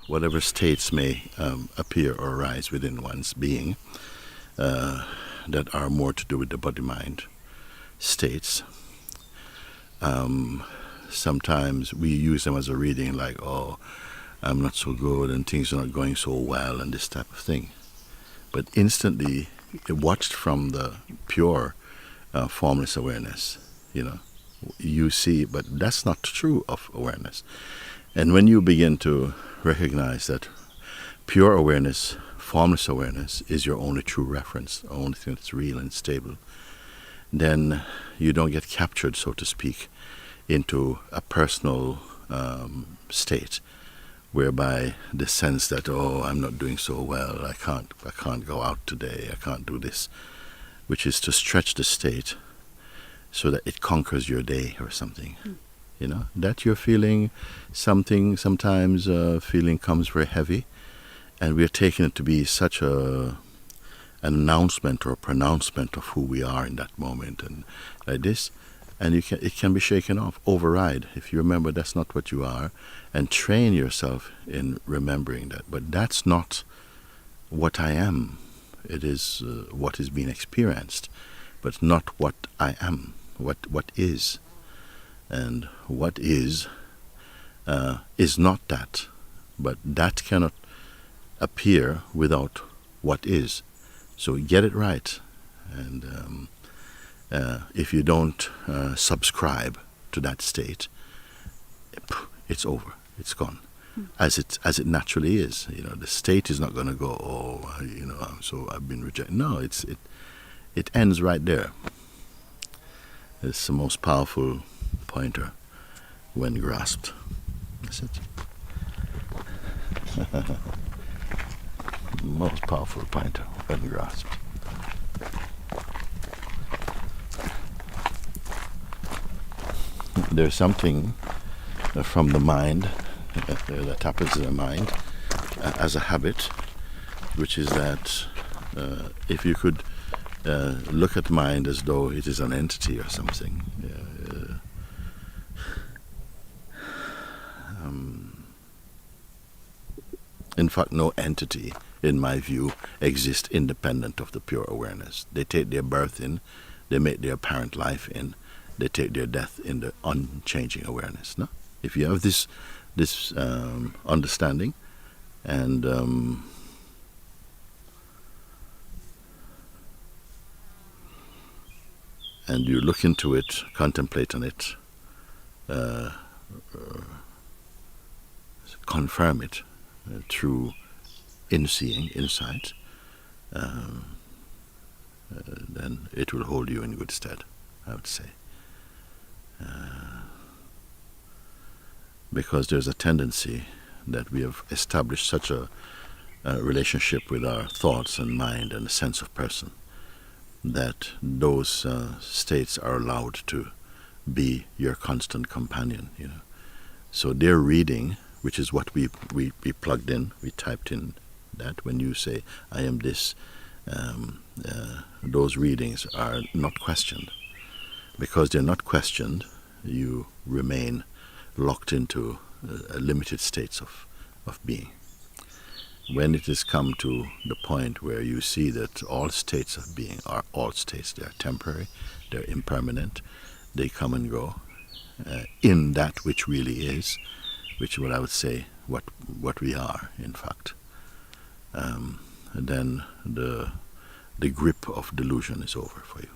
whatever states may appear or arise within one's being that are more to do with the body-mind states. Sometimes we use them as a reading, like, oh, I'm not so good and things are not going so well and this type of thing. But instantly, watched from the pure formless awareness, you see, but that's not true of awareness. And when you begin to recognize that pure awareness, formless awareness, is your only true reference, the only thing that's real and stable, then you don't get captured, so to speak, into a personal state, whereby the sense that, oh, I'm not doing so well, I can't go out today, I can't do this, which is to stretch the state so that it conquers your day or something. That you're feeling something, sometimes feeling comes very heavy, and we're taking it to be such an announcement or a pronouncement of who we are in that moment, and like this, and it can be shaken off, override, if you remember that's not what you are, and train yourself in remembering that. But that's not what I am. It is what is being experienced, but not what I am, what is. And what is not that, but that cannot appear without what is. So get it right, and if you don't subscribe to that state, it's over, it's gone, as it naturally is. The state is not going to go, oh, so I've been rejected. No, it ends right there. It's the most powerful pointer when grasped. That's it. Most powerful pointer when grasped. There's something from the mind that happens in the mind as a habit, which is that if you could look at mind as though it is an entity or something. In fact, no entity, in my view, exists independent of the pure awareness. They take their birth in, they make their apparent life in, they take their death in the unchanging awareness. No? If you have this understanding, and you look into it, contemplate on it, confirm it through in-seeing, insight, then it will hold you in good stead, I would say. Because there's a tendency that we have established such a relationship with our thoughts and mind and the sense of person, that those states are allowed to be your constant companion. So their reading, which is what we plugged in, we typed in that when you say, I am this, those readings are not questioned. Because they're not questioned, you remain locked into limited states of being. When it has come to the point where you see that all states of being are all states, they are temporary, they're impermanent, they come and go, in that which really is, which is what I would say, what we are, in fact, then the grip of delusion is over for you.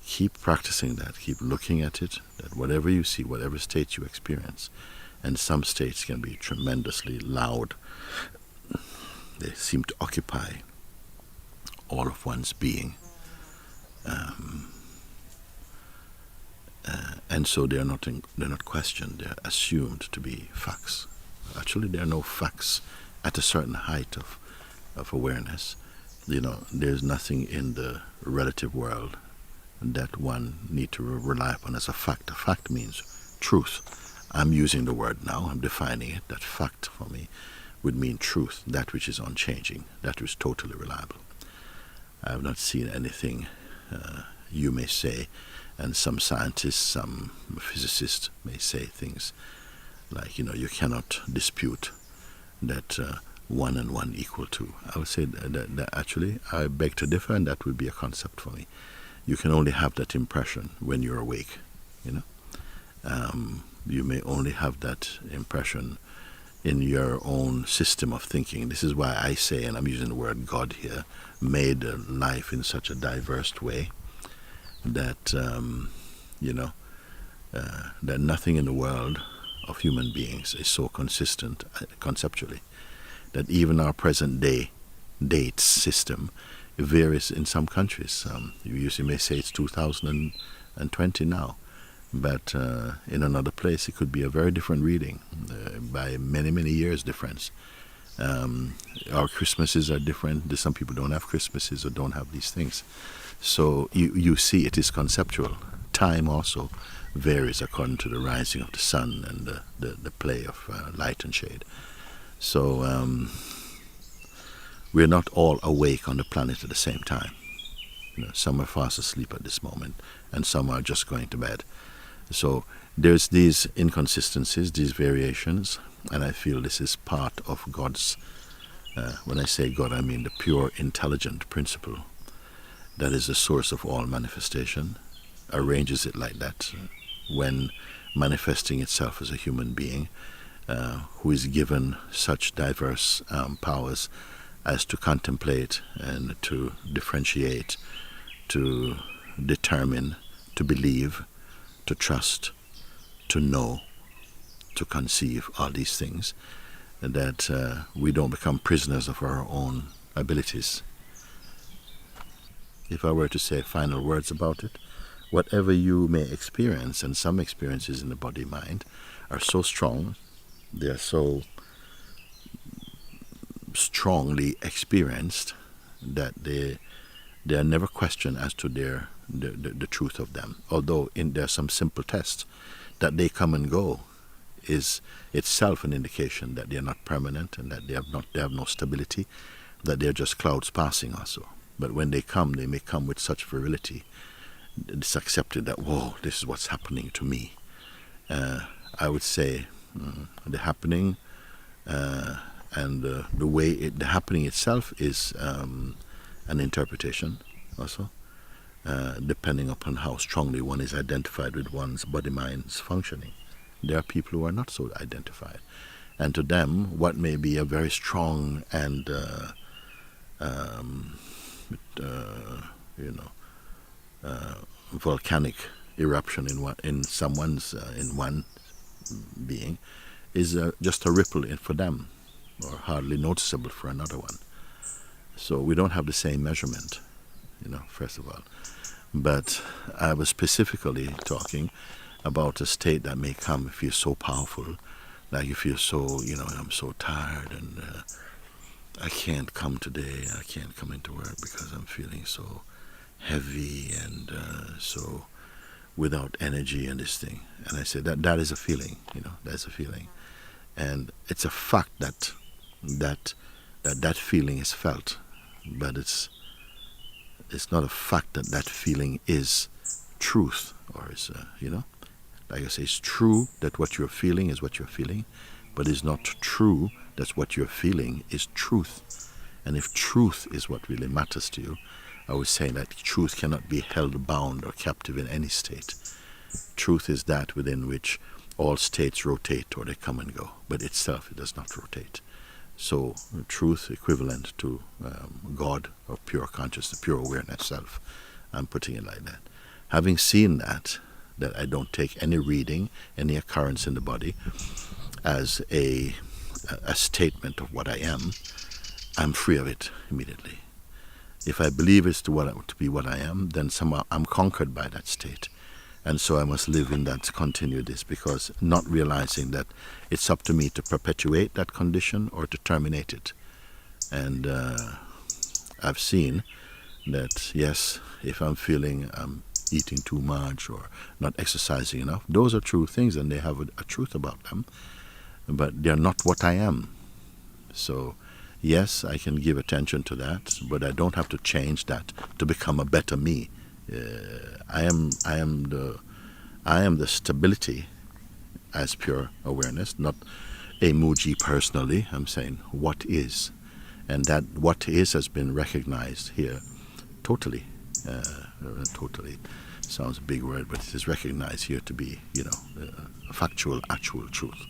Keep practicing that, keep looking at it, that whatever you see, whatever state you experience, and some states can be tremendously loud, they seem to occupy all of one's being, and so they're not questioned, they're assumed to be facts. Actually, there are no facts at a certain height of awareness. There's nothing in the relative world that one need to rely upon as a fact. A fact means truth. I'm using the word now, I'm defining it. That fact for me would mean truth, that which is unchanging, that which is totally reliable. I have not seen anything you may say, and some scientists, some physicists may say things like, you cannot dispute that 1 and 1 equal 2. I would say that actually I beg to differ, and that would be a concept for me. You can only have that impression when you're awake, you know. You may only have that impression in your own system of thinking. This is why I say, and I'm using the word God here, made life in such a diverse way that, that nothing in the world of human beings is so consistent conceptually, that even our present day date system varies in some countries. You usually may say it's 2020 now, but in another place it could be a very different reading by many, many years difference. Our Christmases are different. Some people don't have Christmases or don't have these things. So you see it is conceptual. Time also varies according to the rising of the sun and the play of light and shade. So we're not all awake on the planet at the same time. You know, some are fast asleep at this moment, and some are just going to bed. So there's these inconsistencies, these variations, and I feel this is part of God's, when I say God, I mean the pure intelligent principle that is the source of all manifestation, arranges it like that when manifesting itself as a human being who is given such diverse powers as to contemplate and to differentiate, to determine, to believe, to trust, to know, to conceive, all these things, and that we don't become prisoners of our own abilities. If I were to say final words about it, whatever you may experience, and some experiences in the body-mind are so strong, they are so strongly experienced that they are never questioned as to the truth of them. Although there are some simple tests that they come and go is itself an indication that they are not permanent and that they have no stability, that they are just clouds passing also. But when they come, they may come with such virility. It's accepted that, whoa, this is what's happening to me. I would say the happening and the way the happening itself is an interpretation also, depending upon how strongly one is identified with one's body-mind's functioning. There are people who are not so identified. And to them, what may be a very strong and volcanic eruption in one being is just a ripple for them, or hardly noticeable for another one. So we don't have the same measurement, first of all. But I was specifically talking about a state that may come if you're so powerful, like you feel so, I'm so tired and I can't come today, I can't come into work because I'm feeling so heavy and so without energy and this thing. And I said that is a feeling, that's a feeling. And it's a fact that feeling is felt, but it's not a fact that feeling is truth, or is, like I say, it's true that what you're feeling is what you're feeling, but it's not true that what you're feeling is truth. And if truth is what really matters to you, I would say that truth cannot be held bound or captive in any state. Truth is that within which all states rotate or they come and go, but itself it does not rotate. So truth equivalent to God or pure consciousness, pure awareness self. I'm putting it like that. Having seen that I don't take any reading, any occurrence in the body as a statement of what I am, I'm free of it immediately. If I believe it's to be what I am, then somehow I'm conquered by that state. And so I must live in that, continue this, because not realizing that it's up to me to perpetuate that condition or to terminate it. And I've seen that, yes, if I'm feeling I'm eating too much or not exercising enough, those are true things and they have a truth about them, but they're not what I am. So yes, I can give attention to that, but I don't have to change that to become a better me. I am the stability as pure awareness, not a Mooji personally. I'm saying what is, and that what is has been recognized here totally. Totally sounds a big word, but it is recognized here to be, factual, actual truth.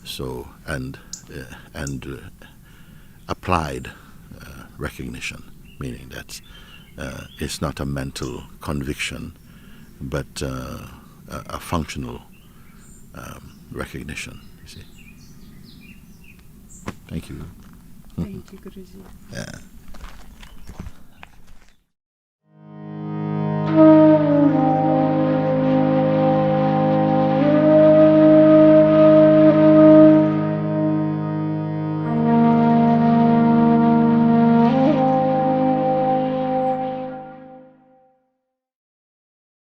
So and applied recognition, meaning that it's not a mental conviction, but a functional recognition. You see. Thank you. Thank you, Guruji. Yeah.